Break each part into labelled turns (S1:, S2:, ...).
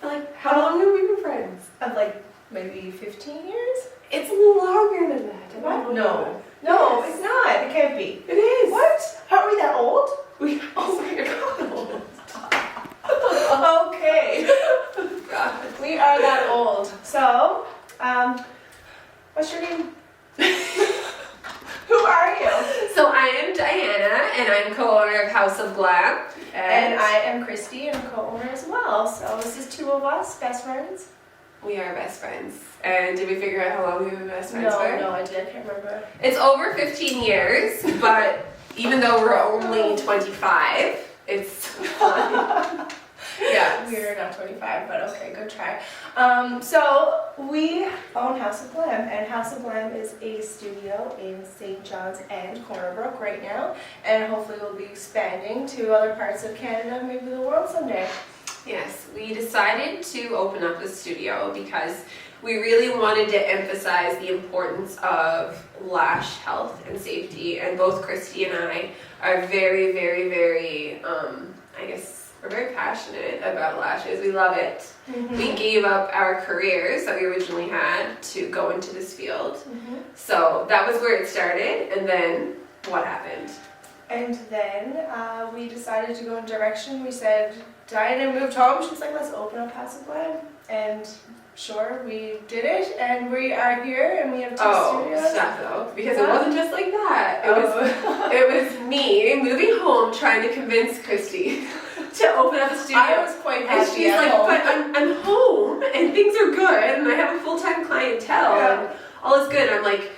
S1: Like, how long have we been friends?
S2: Like maybe 15 years?
S1: It's a little longer than that.
S2: What? No. No,
S1: Yes.
S2: it's not. It can't be.
S1: It is.
S2: What? Are we that old?
S1: Oh my god.
S2: Okay.
S1: God.
S2: We are that old. So, what's your name? Who are you?
S1: So I am Dianna, and I'm co-owner of House of Glam.
S2: And I am Kristie, and I'm co-owner as well. So this is two of us, best friends.
S1: We are best friends. And did we figure out how long we've been best friends for?
S2: No, I did. I can't remember.
S1: It's over 15 years, but even though we're only 25, it's fine. Yeah.
S2: We're not 25, but okay, good try. So we own House of Glam, and House of Glam is a studio in St. John's and Cornerbrook right now, and hopefully we'll be expanding to other parts of Canada, maybe the world someday.
S1: Yes, we decided to open up a studio because we really wanted to emphasize the importance of lash health and safety, and both Kristie and I are very, very, very, we're very passionate about lashes. We love it.
S2: Mm-hmm.
S1: We gave up our careers that we originally had to go into this field.
S2: Mm-hmm.
S1: So that was where it started, and then what happened?
S2: And then we decided to go in direction. We said, Dianna moved home. She's like, let's open up House of Glam. And sure, we did it, and we are here, and we have two studios.
S1: Stop though, because it wasn't just like that.
S2: Oh.
S1: It was me moving home trying to convince Kristie to open up a studio.
S2: I was quite happy.
S1: And she's
S2: at
S1: like,
S2: home.
S1: but I'm home, and things are good, and I have a full-time clientele, and all is good. I'm like,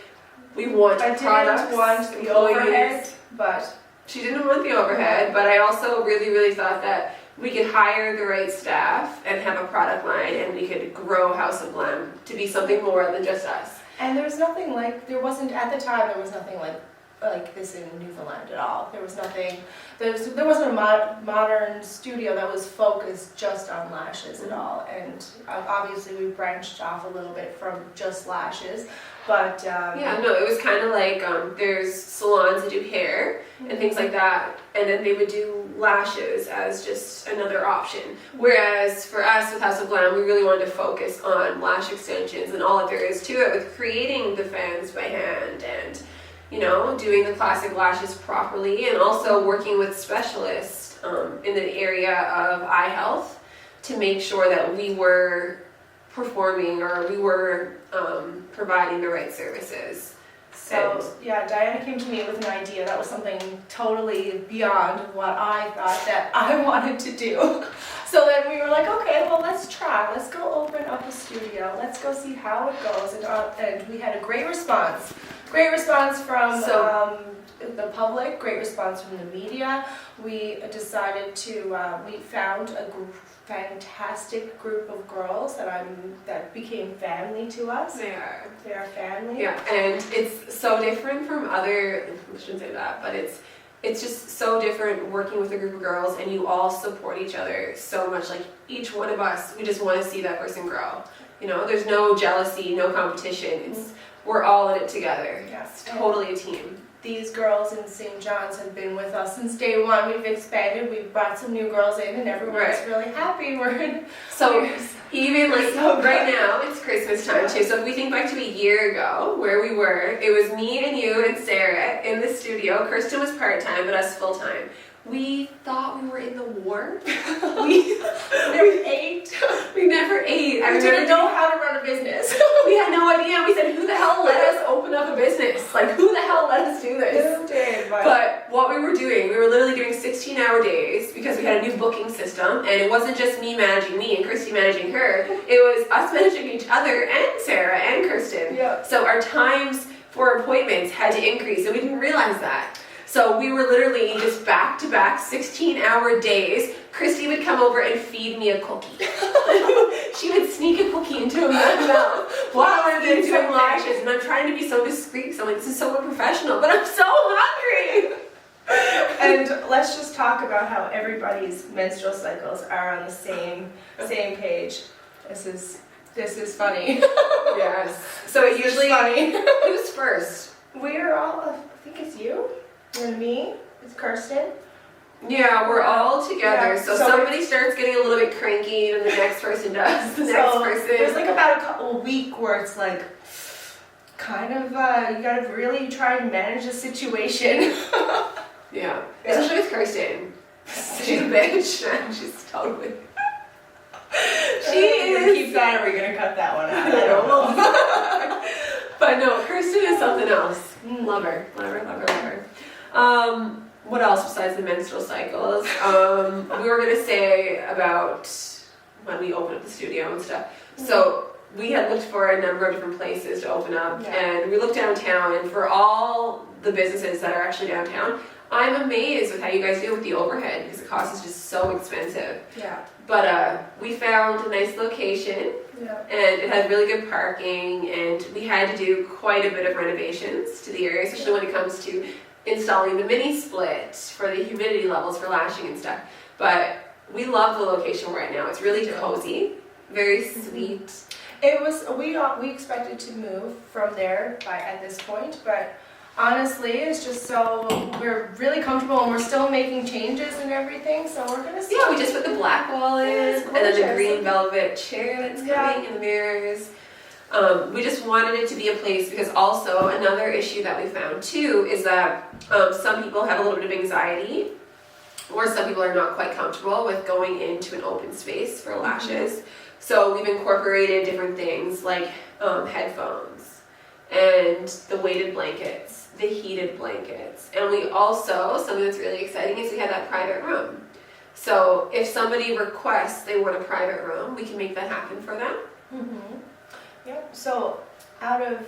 S1: we want
S2: I
S1: products,
S2: didn't want the
S1: employees.
S2: overhead, but
S1: She didn't want the overhead, but I also really, really thought that we could hire the right staff and have a product line, and we could grow House of Glam to be something more than just us.
S2: and there was nothing like at the time there was nothing like this in Newfoundland at all. There was nothing. There wasn't a modern studio that was focused just on lashes at all. And obviously we branched off a little bit from just lashes, but
S1: It was kind of like there's salons that do hair and things like that, and then they would do lashes as just another option. Whereas for us with House of Glam, we really wanted to focus on lash extensions and all that there is to it, with creating the fans by hand and doing the classic lashes properly, and also working with specialists in the area of eye health to make sure that we were performing, or we were providing the right services.
S2: So Dianna came to me with an idea that was something totally beyond what I thought that I wanted to do. So then we were like, okay, well, let's try. Let's go open up a studio. Let's go see how it goes. And we had a great response. Great response from the public. Great response from the media. We decided to. We found a fantastic group of girls that became family to us.
S1: They are
S2: family.
S1: Yeah, and it's so different from other. I shouldn't say that, but it's just so different working with a group of girls, and you all support each other so much. Like, each one of us, we just want to see that person grow. There's no jealousy, no competition. We're all in it together.
S2: Yes,
S1: totally a team.
S2: These girls in St. John's have been with us since day one. We've expanded. We've brought some new girls in, and everyone's really happy.
S1: Even right now, it's Christmas time too. So if we think back to a year ago where we were, it was me and you and Sarah in the studio. Kirsten was part-time, but us full-time. We thought we were in the war. We
S2: never ate.
S1: We never ate.
S2: We didn't know how to run a business.
S1: We had no idea. We said, who the hell let us open up a business? Like, who the hell let us do this?
S2: Who did?
S1: But what we were doing, we were literally doing 16-hour days because we had a new booking system, and it wasn't just me managing me and Kristie managing her. It was us managing each other, and Sarah and Kirsten.
S2: Yeah.
S1: So our times for appointments had to increase, and we didn't realize that. So we were literally just back-to-back 16-hour days. Kristie would come over and feed me a cookie. She would sneak a cookie into my mouth while I'm doing lashes, and I'm trying to be so discreet, so I'm like, this is so unprofessional, but I'm so hungry!
S2: And let's just talk about how everybody's menstrual cycles are on the same page. This is funny.
S1: Yes. So it usually,
S2: funny.
S1: Who's first?
S2: We're all, I think it's you and me, it's Kirsten.
S1: Yeah, we're all together.
S2: Yeah,
S1: So
S2: so
S1: somebody starts getting a little bit cranky, and the next person does. The next person.
S2: There's like about a week where it's like, kind of, you gotta really try and manage the situation.
S1: Yeah. Especially with Kirsten. She's a bitch. She's totally. She is.
S2: Keep that, or are we gonna cut that one out?
S1: I don't know. But no, Kirsten is something else. Love her. What else besides the menstrual cycles? We were gonna say about when we opened up the studio and stuff. So we had looked for a number of different places to open up, and we looked downtown, and for all the businesses that are actually downtown, I'm amazed with how you guys deal with the overhead, because the cost is just so expensive.
S2: Yeah.
S1: But we found a nice location, and it had really good parking, and we had to do quite a bit of renovations to the area, especially when it comes to installing the mini split for the humidity levels for lashing and stuff. But we love the location we're at now. It's really cozy, very sweet.
S2: It was, we expected to move from there at this point, but honestly, it's just so, we're really comfortable, and we're still making changes and everything, so we're gonna see.
S1: Yeah, we just put the black wall in,
S2: it's
S1: and then the
S2: gorgeous.
S1: green velvet chair that's coming in the mirrors. We just wanted it to be a place, because also another issue that we found too is that some people have a little bit of anxiety, or some people are not quite comfortable with going into an open space for lashes. So we've incorporated different things like headphones and the weighted blankets, the heated blankets, and we also, something that's really exciting is we have that private room. So if somebody requests they want a private room, we can make that happen for them.
S2: Yep, so out of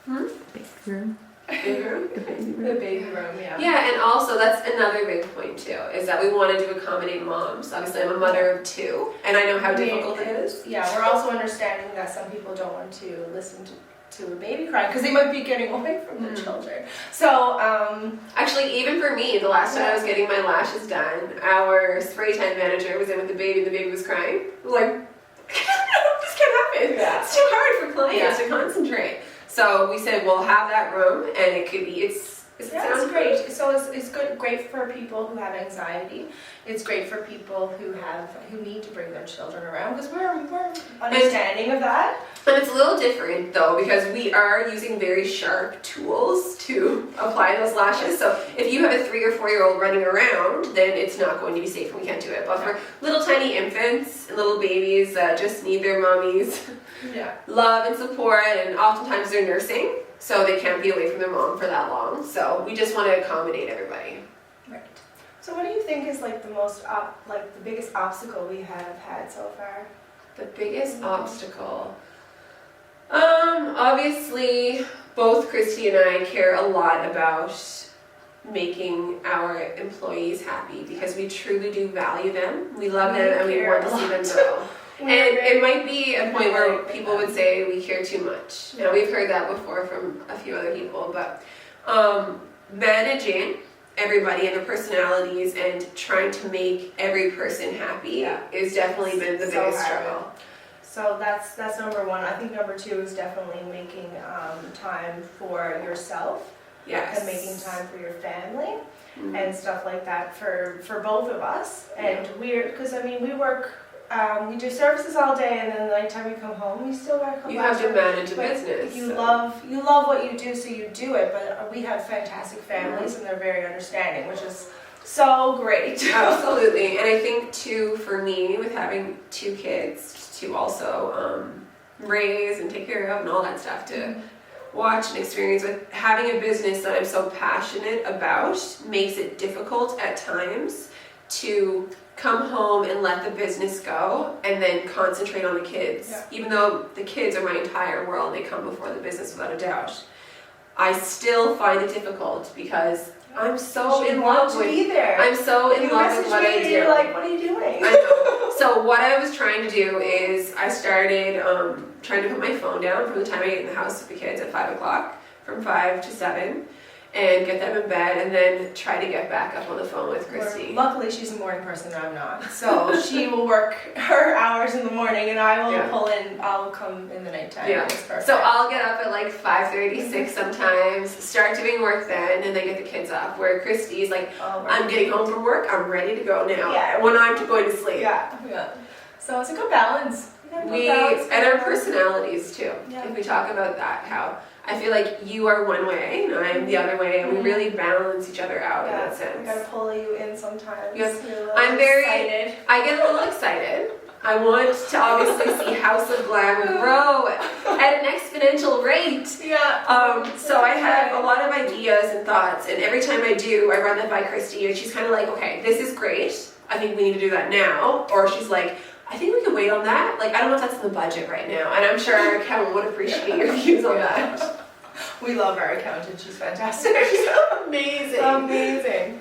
S3: Big room.
S2: the baby room,
S1: Yeah, and also that's another big point too, is that we wanted to accommodate moms. Obviously I'm a mother of two, and I know how difficult it is.
S2: Yeah, we're also understanding that some people don't want to listen to a baby cry, because they might be getting away from the children. So,
S1: actually, even for me, the last time I was getting my lashes done, our spray tan manager was in with the baby was crying. I was like, this can't happen.
S2: Yeah.
S1: It's too hard for clients to concentrate. So we said, we'll have that room, and it could be, it sounds
S2: great. So it's good, great for people who have anxiety. It's great for people who need to bring their children around, because we're understanding of that.
S1: And it's a little different though, because we are using very sharp tools to apply those lashes. So if you have a 3 or 4 year old running around, then it's not going to be safe and we can't do it. But for little tiny infants and little babies that just need their mommies love and support, and oftentimes they're nursing, so they can't be away from their mom for that long. So we just want to accommodate everybody.
S2: Right. So what do you think is like the biggest obstacle we have had so far?
S1: The biggest obstacle? Obviously, both Kristie and I care a lot about making our employees happy, because we truly do value them. We love them, and we want to see them grow. And it might be a point where people would say we care too much. Now, we've heard that before from a few other people, but managing everybody and their personalities and trying to make every person happy is definitely been the biggest struggle.
S2: So that's number one. I think number two is definitely making time for yourself.
S1: Yes.
S2: And making time for your family and stuff like that for both of us. And because we work, we do services all day, and then the nighttime we come home, we still gotta come back.
S1: You have to manage a business.
S2: You love what you do, so you do it. But we have fantastic families, and they're very understanding, which is so great.
S1: Absolutely. And I think too, for me, with having 2 kids to also raise and take care of and all that stuff, to watch and experience, with having a business that I'm so passionate about makes it difficult at times to come home and let the business go and then concentrate on the kids. Even though the kids are my entire world, they come before the business without a doubt. I still find it difficult because I'm so in love with I'm so in love with what I do.
S2: You're like, what are you doing?
S1: I know. So what I was trying to do is I started trying to put my phone down from the time I get in the house with the kids at 5 o'clock, from 5 to 7. and get them in bed, and then try to get back up on the phone with Kristie.
S2: Luckily, she's a morning person and I'm not. So she will work her hours in the morning and I will pull in, I'll come in the nighttime.
S1: Yeah.
S2: It's perfect.
S1: So I'll get up at like 5:36 sometimes, start doing work then, and then get the kids up. Where Kristie's like, I'm getting home from work, I'm ready to go now.
S2: Yeah.
S1: When I'm going to sleep.
S2: Yeah. So it's a good balance.
S1: And our personalities too.
S2: Yeah.
S1: If we talk about that, how I feel like you are one way and I'm the other way, and we really balance each other out in that sense.
S2: I gotta pull you in sometimes.
S1: Yes.
S2: You're
S1: I'm very
S2: excited.
S1: I get a little excited. I want to obviously see House of Glam grow at an exponential rate.
S2: Yeah.
S1: So I have a lot of ideas and thoughts, and every time I do, I run that by Kristie, and she's kind of like, okay, this is great. I think we need to do that now. Or she's like, I think we can wait on that. Like, I don't know if that's in the budget right now. And I'm sure our accountant would appreciate your views on that.
S2: We love our accountant. She's fantastic.
S1: She's amazing.
S2: Amazing.